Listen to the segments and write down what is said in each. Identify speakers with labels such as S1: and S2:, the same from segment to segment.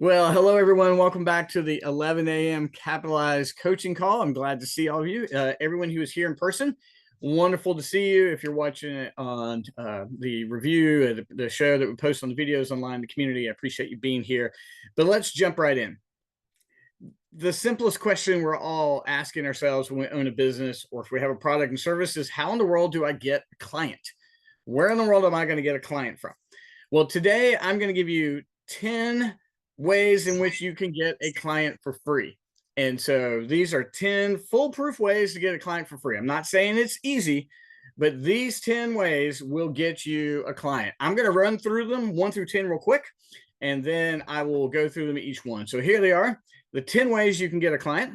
S1: Well, hello, everyone. Welcome back to the 11 a.m. Capitalized coaching call. I'm glad to see all of you. Everyone who is here in person, wonderful to see you. If you're watching it on the review, the show that we post on the videos online, the community, I appreciate you being here. But let's jump right in. The simplest question we're all asking ourselves when we own a business or if we have a product and service is, how in the world do I get a client? Where in the world am I going to get a client from? Well, today I'm going to give you 10 ways in which you can get a client for free. And so these are 10 foolproof ways to get a client for free. I'm not saying it's easy, but these 10 ways will get you a client. I'm going to run through them 1 through 10 real quick, and then I will go through them each one. So here they are, the 10 ways you can get a client.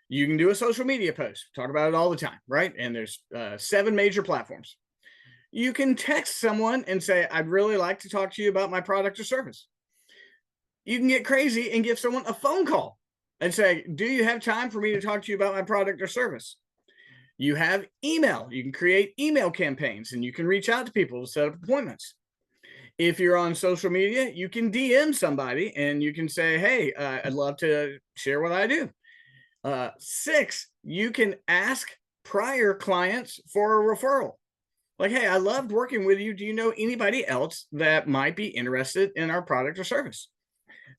S1: You can do a social media post. Talk about it all the time, right? And there's 7 major platforms. You can text someone and say, I'd really like to talk to you about my product or service. You can get crazy and give someone a phone call and say, do you have time for me to talk to you about my product or service? You have email. You can create email campaigns and you can reach out to people to set up appointments. If you're on social media, you can DM somebody and you can say, hey, I'd love to share what I do. 6, you can ask prior clients for a referral. Like, hey, I loved working with you. Do you know anybody else that might be interested in our product or service?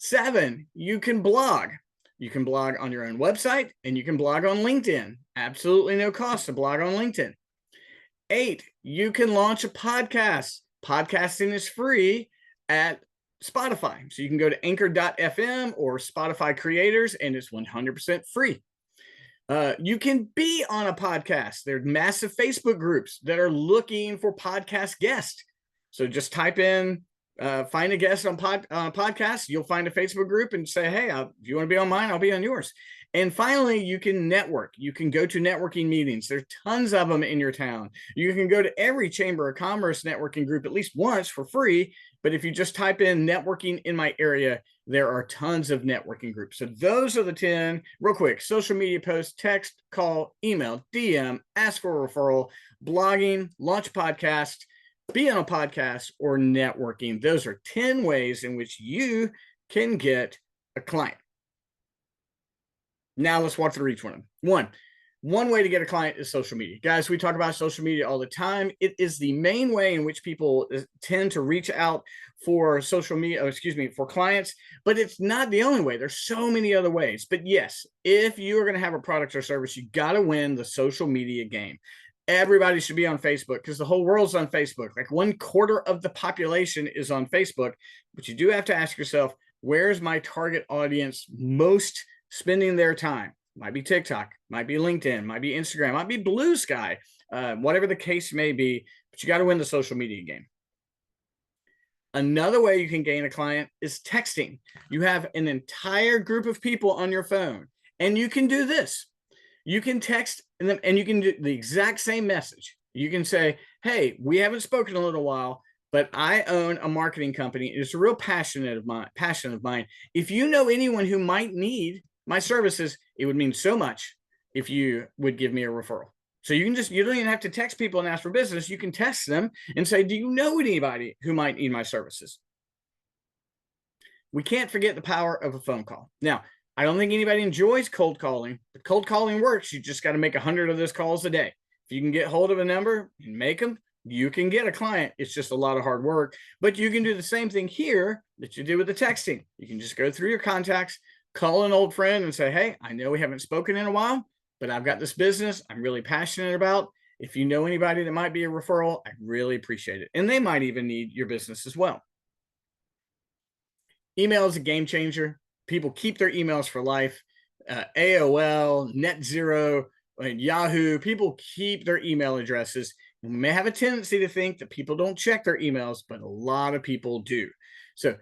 S1: 7, you can blog. You can blog on your own website and you can blog on LinkedIn. Absolutely no cost to blog on LinkedIn. 8, you can launch a podcast. Podcasting is free at Spotify. So you can go to anchor.fm or Spotify creators and it's 100% free. You can be on a podcast. There are massive Facebook groups that are looking for podcast guests. So just type in, find a guest on podcast. You'll find a Facebook group and say, hey, if you want to be on mine, I'll be on yours. And finally, you can network. You can go to networking meetings. There's tons of them in your town. You can go to every Chamber of Commerce networking group at least once for free. But if you just type in networking in my area, there are tons of networking groups. So those are the 10, real quick: social media posts, text, call, email, DM, ask for a referral, blogging, launch podcast, be on a podcast, or networking. Those are 10 ways in which you can get a client. Now let's walk through each one of them. One way to get a client is social media. Guys, we talk about social media all the time. It is the main way in which people tend to reach out for social media, for clients, but it's not the only way. There's so many other ways. But yes, if you are going to have a product or service, you got to win the social media game. Everybody should be on Facebook because the whole world's on Facebook. Like 1/4 of the population is on Facebook, but you do have to ask yourself, where's my target audience most spending their time? Might be TikTok, might be LinkedIn, might be Instagram, might be Blue Sky, whatever the case may be, but you got to win the social media game. Another way you can gain a client is texting. You have an entire group of people on your phone, and you can do this. You can text them and you can do the exact same message. You can say, hey, we haven't spoken in a little while, but I own a marketing company. It's a real passion of mine. If you know anyone who might need my services, it would mean so much if you would give me a referral. So you don't even have to text people and ask for business. You can text them and say, do you know anybody who might need my services? We can't forget the power of a phone call. Now, I don't think anybody enjoys cold calling, but cold calling works. You just got to make 100 of those calls a day. If you can get hold of a number and make them, you can get a client. It's just a lot of hard work, but you can do the same thing here that you did with the texting. You can just go through your contacts, call an old friend and say, hey, I know we haven't spoken in a while, but I've got this business I'm really passionate about. If you know anybody that might be a referral, I really appreciate it. And they might even need your business as well. Email is a game changer. People keep their emails for life. AOL, NetZero, and Yahoo, people keep their email addresses. We may have a tendency to think that people don't check their emails, but a lot of people do. So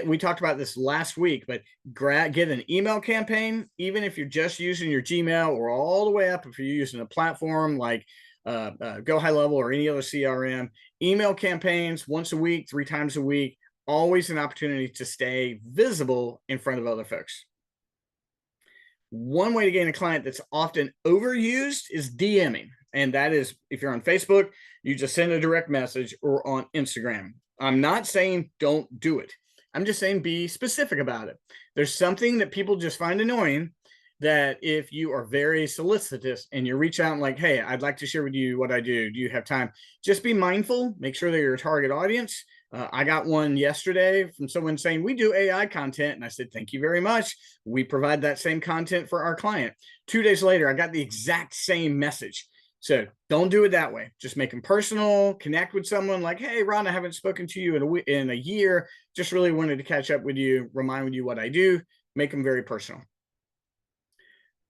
S1: we talked about this last week, but get an email campaign, even if you're just using your Gmail, or all the way up if you're using a platform like Go High Level or any other CRM. Email campaigns once a week, 3 times a week, always an opportunity to stay visible in front of other folks. One way to gain a client that's often overused is DMing. And that is, if you're on Facebook, you just send a direct message, or on Instagram. I'm not saying don't do it. I'm just saying be specific about it. There's something that people just find annoying, that if you are very solicitous and you reach out and like, hey, I'd like to share with you what I do. Do you have time? Just be mindful. Make sure that you're a target audience. I got one yesterday from someone saying, we do AI content. And I said, thank you very much. We provide that same content for our client. 2 days later, I got the exact same message. So don't do it that way. Just make them personal, connect with someone like, hey, Ron, I haven't spoken to you in a year. Just really wanted to catch up with you, remind you what I do, make them very personal.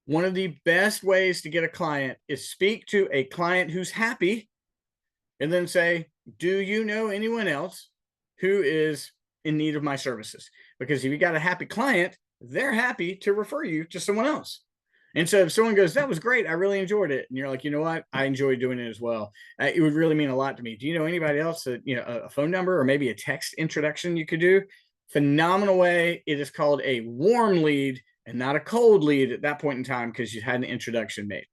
S1: One of the best ways to get a client is speak to a client who's happy and then say, do you know anyone else who is in need of my services? Because if you got a happy client, they're happy to refer you to someone else. And so if someone goes, that was great, I really enjoyed it, and you're like, you know what, I enjoyed doing it as well, it would really mean a lot to me. Do you know anybody else that, you know, a phone number or maybe a text introduction you could do? Phenomenal way. It is called a warm lead and not a cold lead at that point in time, because you had an introduction made.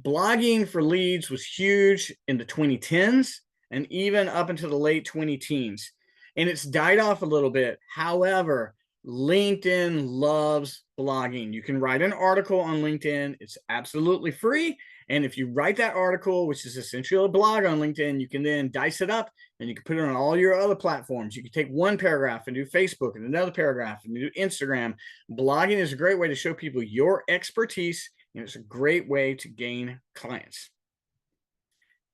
S1: Blogging for leads was huge in the 2010s and even up into the late 2010s. And it's died off a little bit. However, LinkedIn loves blogging. You can write an article on LinkedIn. It's absolutely free. And if you write that article, which is essentially a blog on LinkedIn, you can then dice it up and you can put it on all your other platforms. You can take one paragraph and do Facebook and another paragraph and do Instagram. Blogging is a great way to show people your expertise, and it's a great way to gain clients.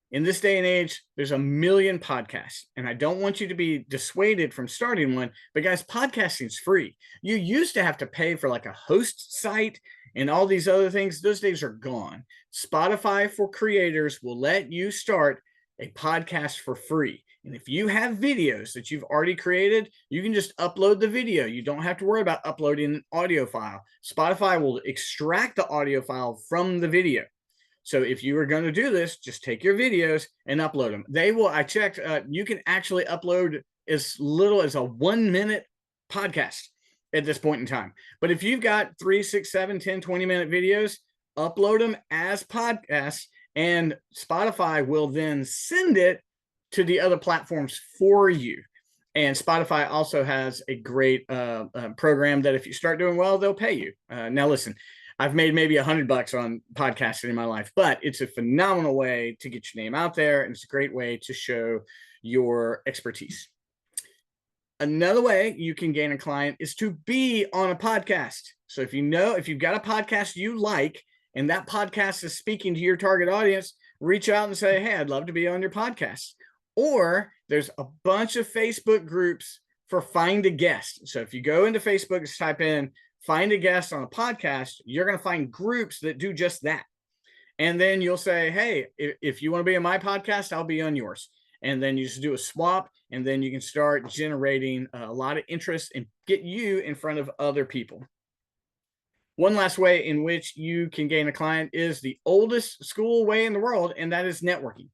S1: In this day and age, there's a million podcasts, and I don't want you to be dissuaded from starting one, but guys, podcasting is free. You used to have to pay for like a host site and all these other things. Those days are gone. Spotify for creators will let you start a podcast for free. And if you have videos that you've already created, you can just upload the video. You don't have to worry about uploading an audio file. Spotify will extract the audio file from the video. So if you are going to do this, just take your videos and upload them. They will, I checked, you can actually upload as little as a 1 minute podcast at this point in time. But if you've got 3, 6, 7, 10, 20-minute videos, upload them as podcasts, and Spotify will then send it to the other platforms for you. And Spotify also has a great program that if you start doing well, they'll pay you. Now, listen, I've made maybe $100 on podcasting in my life, but it's a phenomenal way to get your name out there, and it's a great way to show your expertise. Another way you can gain a client is to be on a podcast. So if you've got a podcast you like, and that podcast is speaking to your target audience, reach out and say, hey, I'd love to be on your podcast. Or there's a bunch of Facebook groups for find a guest. So if you go into Facebook and type in find a guest on a podcast, you're going to find groups that do just that. And then you'll say, hey, if you want to be on my podcast, I'll be on yours. And then you just do a swap, and then you can start generating a lot of interest and get you in front of other people. One last way in which you can gain a client is the oldest school way in the world, and that is networking.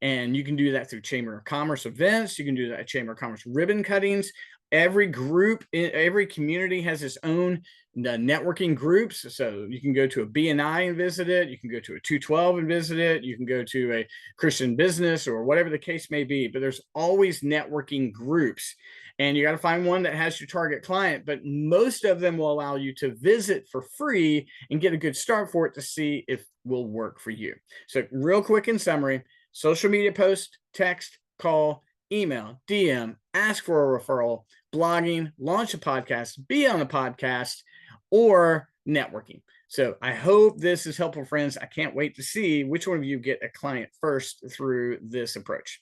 S1: And you can do that through Chamber of Commerce events. You can do that at Chamber of Commerce ribbon cuttings. Every group, every community has its own networking groups. So you can go to a BNI and visit it. You can go to a 212 and visit it. You can go to a Christian business or whatever the case may be. But there's always networking groups. And you got to find one that has your target client. But most of them will allow you to visit for free and get a good start for it to see if it will work for you. So real quick in summary, social media post, text, call, email, DM, ask for a referral, blogging, launch a podcast, be on a podcast, or networking. So I hope this is helpful, friends. I can't wait to see which one of you get a client first through this approach.